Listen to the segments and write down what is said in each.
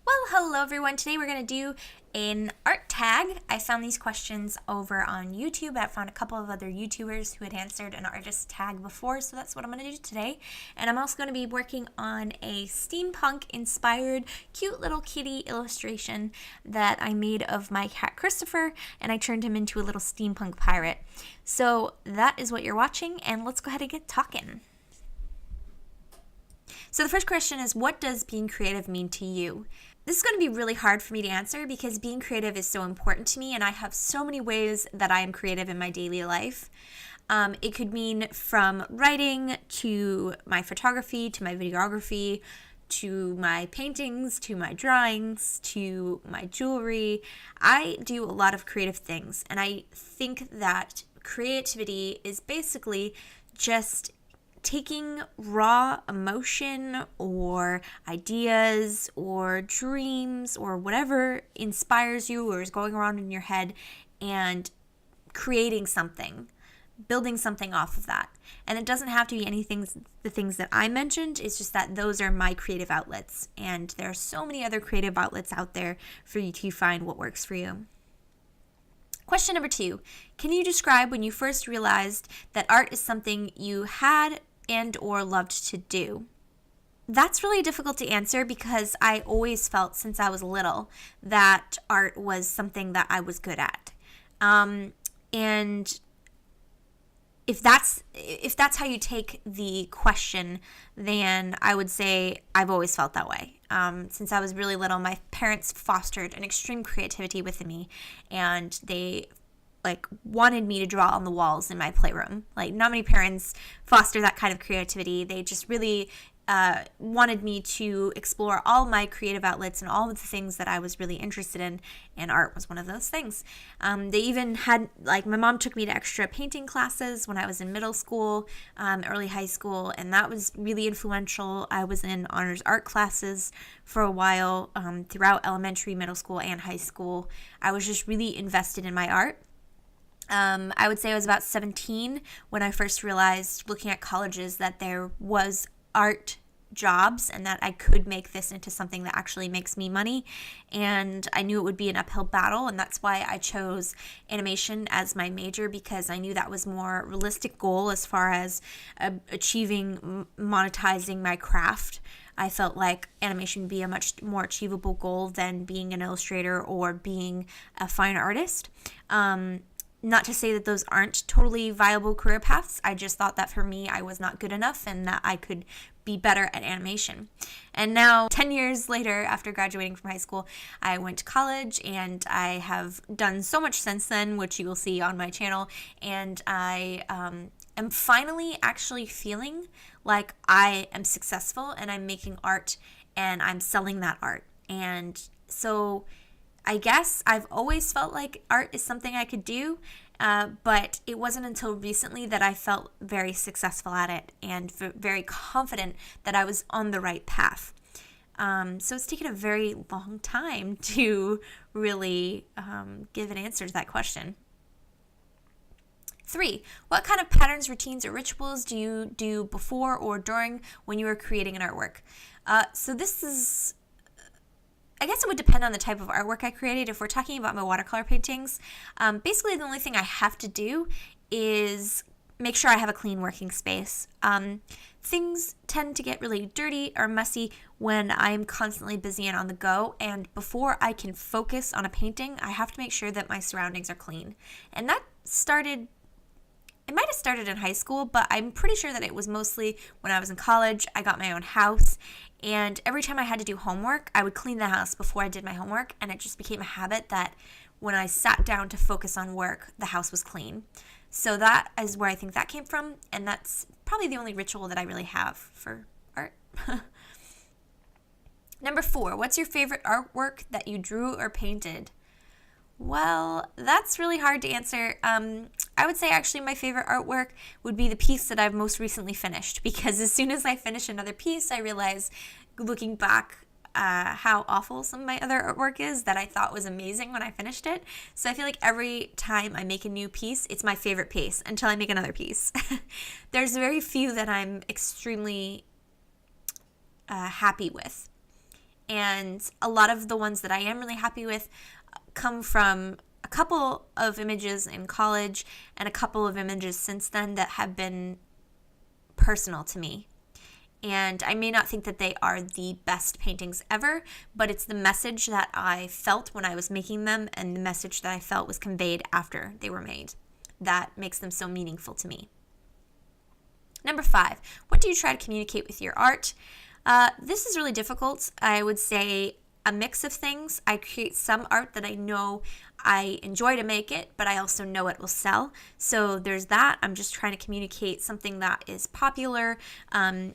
Well, hello everyone. Today we're going to do an art tag. I found these questions over on YouTube. I found a couple of other YouTubers who had answered an artist tag before, so that's what I'm going to do today. And I'm also going to be working on a steampunk inspired cute little kitty illustration that I made of my cat Christopher, and I turned him into a little steampunk pirate. So that is what you're watching, and let's go ahead and get talking. So the first question is, what does being creative mean to you? This is going to be really hard for me to answer because being creative is so important to me, and I have so many ways that I am creative in my daily life. It could mean from writing to my photography, to my videography, to my paintings, to my drawings, to my jewelry. I do a lot of creative things, and I think that creativity is basically just taking raw emotion or ideas or dreams or whatever inspires you or is going around in your head and creating something, building something off of that. And it doesn't have to be the things that I mentioned. It's just that those are my creative outlets, and there are so many other creative outlets out there for you to find what works for you. Question number 2, can you describe when you first realized that art is something you had and or loved to do? That's really difficult to answer because I always felt since I was little that art was something that I was good at. And if that's how you take the question, then I would say I've always felt that way. Since I was really little, my parents fostered an extreme creativity within me, and they wanted me to draw on the walls in my playroom. Not many parents foster that kind of creativity. They just really wanted me to explore all my creative outlets and all of the things that I was really interested in, and art was one of those things. They even had, my mom took me to extra painting classes when I was in middle school, early high school, and that was really influential. I was in honors art classes for a while throughout elementary, middle school, and high school. I was just really invested in my art. I would say I was about 17 when I first realized, looking at colleges, that there was art jobs and that I could make this into something that actually makes me money. And I knew it would be an uphill battle, and that's why I chose animation as my major, because I knew that was more realistic goal as far as achieving monetizing my craft. I felt like animation would be a much more achievable goal than being an illustrator or being a fine artist. Not to say that those aren't totally viable career paths. I just thought that for me, I was not good enough and that I could be better at animation. And now, 10 years later, after graduating from high school, I went to college, and I have done so much since then, which you will see on my channel. And I am finally actually feeling like I am successful, and I'm making art, and I'm selling that art. And so I guess I've always felt like art is something I could do, but it wasn't until recently that I felt very successful at it and very confident that I was on the right path. So it's taken a very long time to really give an answer to that question. 3, what kind of patterns, routines, or rituals do you do before or during when you are creating an artwork? So this is, I guess it would depend on the type of artwork I created. If we're talking about my watercolor paintings, basically the only thing I have to do is make sure I have a clean working space. Things tend to get really dirty or messy when I'm constantly busy and on the go, and before I can focus on a painting, I have to make sure that my surroundings are clean. And that started, it might have started in high school, but I'm pretty sure that it was mostly when I was in college. I got my own house, and every time I had to do homework, I would clean the house before I did my homework, and it just became a habit that when I sat down to focus on work, the house was clean. So that is where I think that came from, and that's probably the only ritual that I really have for art. Number 4, what's your favorite artwork that you drew or painted? Well, that's really hard to answer. I would say actually my favorite artwork would be the piece that I've most recently finished, because as soon as I finish another piece, I realize, looking back, how awful some of my other artwork is that I thought was amazing when I finished it. So I feel like every time I make a new piece, it's my favorite piece until I make another piece. There's very few that I'm extremely happy with. And a lot of the ones that I am really happy with come from a couple of images in college and a couple of images since then that have been personal to me. And I may not think that they are the best paintings ever, but it's the message that I felt when I was making them and the message that I felt was conveyed after they were made that makes them so meaningful to me. Number 5, what do you try to communicate with your art? This is really difficult. I would say a mix of things. I create some art that I know I enjoy to make it, but I also know it will sell. So there's that. I'm just trying to communicate something that is popular, and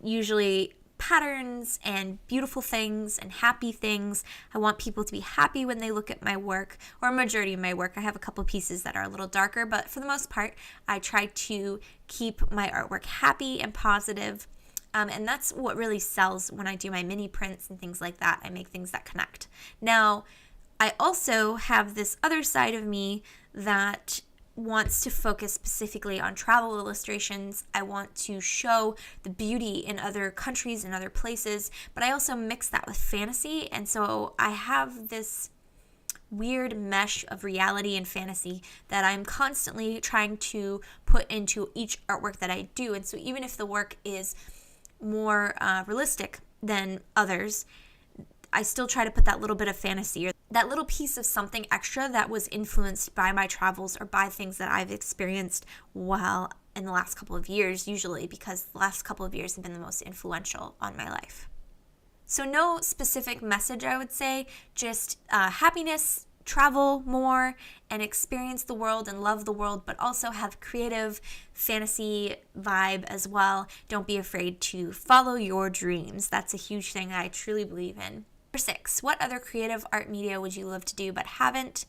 usually patterns and beautiful things and happy things. I want people to be happy when they look at my work, or a majority of my work. I have a couple pieces that are a little darker, but for the most part, I try to keep my artwork happy and positive. And that's what really sells when I do my mini prints and things like that. I make things that connect. Now, I also have this other side of me that wants to focus specifically on travel illustrations. I want to show the beauty in other countries and other places, but I also mix that with fantasy. And so I have this weird mesh of reality and fantasy that I'm constantly trying to put into each artwork that I do. And so even if the work is more realistic than others, I still try to put that little bit of fantasy or that little piece of something extra that was influenced by my travels or by things that I've experienced while in the last couple of years, usually because the last couple of years have been the most influential on my life. So no specific message, I would say, just happiness, travel more and experience the world and love the world, but also have creative fantasy vibe as well. Don't be afraid to follow your dreams. That's a huge thing that I truly believe in. Number 6, what other creative art media would you love to do but haven't?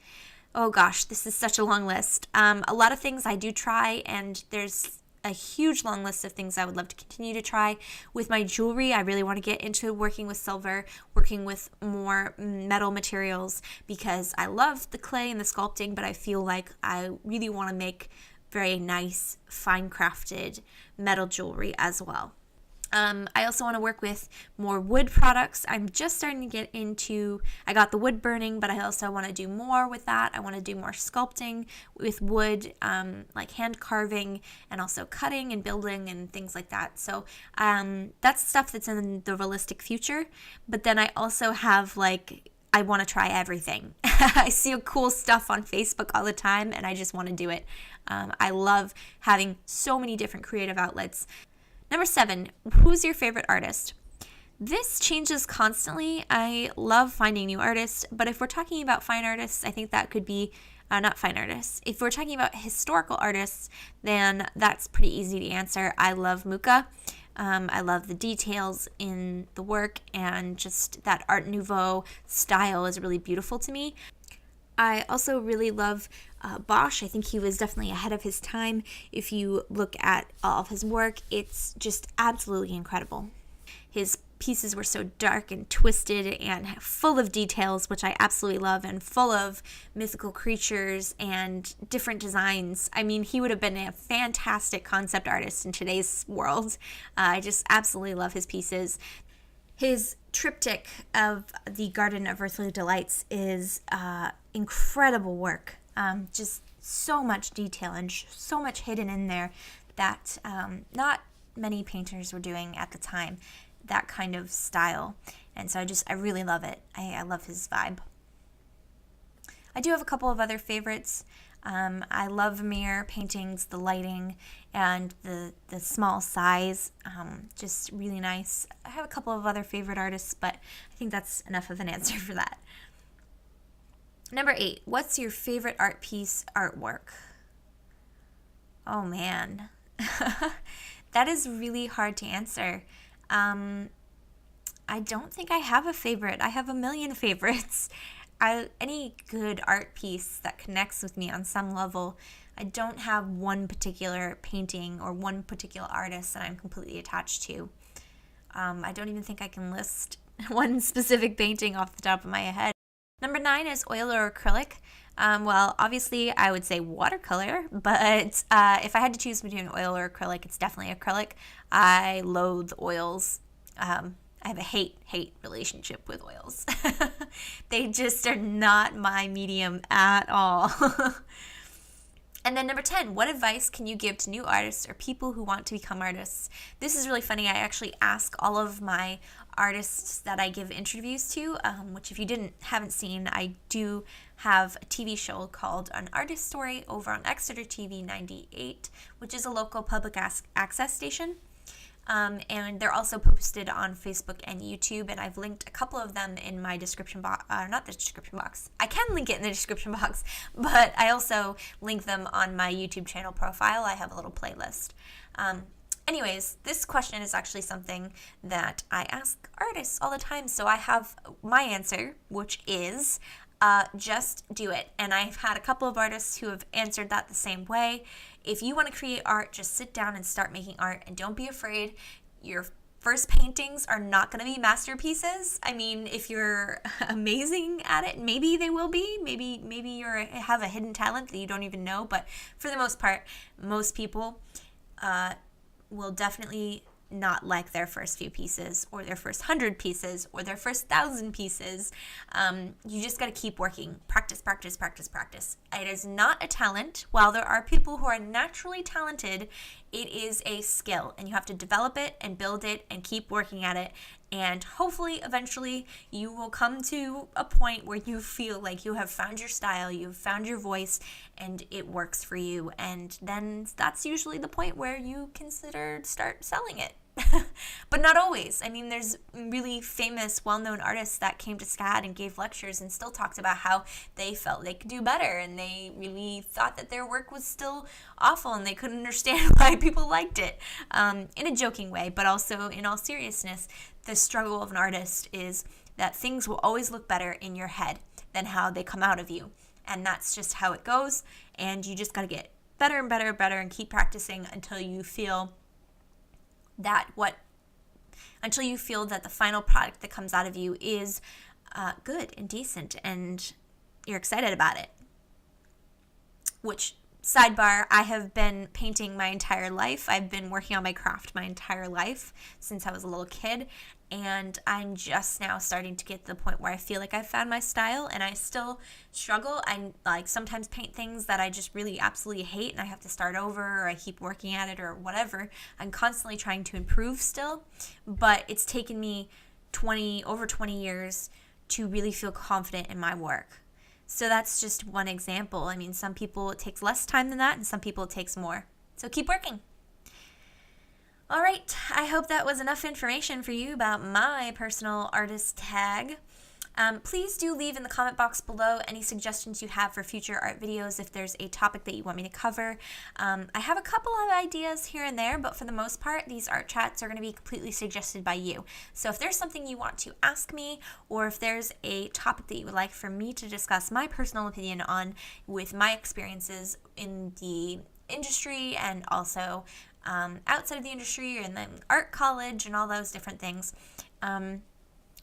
Oh gosh, this is such a long list. A lot of things I do try, and there's a huge long list of things I would love to continue to try. With my jewelry, I really want to get into working with silver, working with more metal materials, because I love the clay and the sculpting, but I feel like I really want to make very nice, fine crafted metal jewelry as well. I also want to work with more wood products. I'm just starting to get into, I got the wood burning, but I also want to do more with that. I want to do more sculpting with wood, like hand carving and also cutting and building and things like that. So that's stuff that's in the realistic future. But then I also have I want to try everything. I see cool stuff on Facebook all the time and I just want to do it. I love having so many different creative outlets. Number 7, who's your favorite artist? This changes constantly. I love finding new artists, but if we're talking about fine artists, I think that could be, not fine artists. If we're talking about historical artists, then that's pretty easy to answer. I love Mucha. I love the details in the work, and just that Art Nouveau style is really beautiful to me. I also really love Bosch. I think he was definitely ahead of his time. If you look at all of his work, it's just absolutely incredible. His pieces were so dark and twisted and full of details, which I absolutely love, and full of mythical creatures and different designs. I mean, he would have been a fantastic concept artist in today's world. I just absolutely love his pieces. His triptych of the Garden of Earthly Delights is incredible work. Just so much detail and so much hidden in there that not many painters were doing at the time, that kind of style. And so I really love it. I love his vibe. I do have a couple of other favorites. I love Vermeer paintings, the lighting and the small size, just really nice. I have a couple of other favorite artists, but I think that's enough of an answer for that. Number 8, what's your favorite art piece artwork? Oh man, that is really hard to answer. I don't think I have a favorite. I have a million favorites. Any good art piece that connects with me on some level. I don't have one particular painting or one particular artist that I'm completely attached to. I don't even think I can list one specific painting off the top of my head. Number 9 is oil or acrylic. Well, obviously I would say watercolor, but if I had to choose between oil or acrylic, it's definitely acrylic. I loathe oils. I have a hate relationship with oils. They just are not my medium at all. And then number 10, what advice can you give to new artists or people who want to become artists? This is really funny. I actually ask all of my artists that I give interviews to, which if you haven't seen, I do have a TV show called An Artist Story over on Exeter TV 98, which is a local public access station. And they're also posted on Facebook and YouTube, and I've linked a couple of them in my description box, not the description box. I can link it in the description box, but I also link them on my YouTube channel profile. I have a little playlist. Anyways, this question is actually something that I ask artists all the time, so I have my answer, which is just do it. And I've had a couple of artists who have answered that the same way. If you want to create art, just sit down and start making art, and don't be afraid. Your first paintings are not going to be masterpieces. I mean, if you're amazing at it, maybe they will be. Maybe you have a hidden talent that you don't even know, but for the most part, most people will definitely not like their first few pieces or their first 100 pieces or their first 1,000 pieces. You just got to keep working. Practice. It is not a talent. While there are people who are naturally talented, it is a skill, and you have to develop it and build it and keep working at it. And hopefully, eventually, you will come to a point where you feel like you have found your style, you've found your voice, and it works for you. And then that's usually the point where you start selling it. But not always. I mean, there's really famous, well-known artists that came to SCAD and gave lectures and still talked about how they felt they could do better, and they really thought that their work was still awful and they couldn't understand why people liked it, in a joking way, but also in all seriousness. The struggle of an artist is that things will always look better in your head than how they come out of you, and that's just how it goes. And you just got to get better and better and better and keep practicing until you feel that the final product that comes out of you is good and decent and you're excited about it. Which, sidebar, I have been painting my entire life. I've been working on my craft my entire life since I was a little kid, and I'm just now starting to get to the point where I feel like I've found my style, and I still struggle. I sometimes paint things that I just really absolutely hate, and I have to start over, or I keep working at it, or whatever. I'm constantly trying to improve still, but it's taken me over 20 years to really feel confident in my work. So that's just one example. I mean, some people it takes less time than that, and some people it takes more. So keep working. All right, I hope that was enough information for you about my personal artist tag. Please do leave in the comment box below any suggestions you have for future art videos if there's a topic that you want me to cover. I have a couple of ideas here and there, but for the most part, these art chats are going to be completely suggested by you. So if there's something you want to ask me, or if there's a topic that you would like for me to discuss my personal opinion on with my experiences in the industry and also outside of the industry and then art college and all those different things,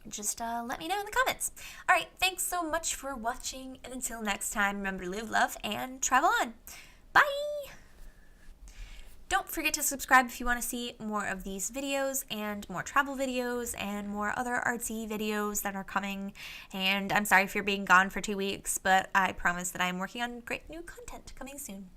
just let me know in the comments. All right, thanks so much for watching, and until next time, remember to live, love, and travel on. Bye! Don't forget to subscribe if you want to see more of these videos and more travel videos and more other artsy videos that are coming. And I'm sorry for being gone for 2 weeks, but I promise that I'm working on great new content coming soon.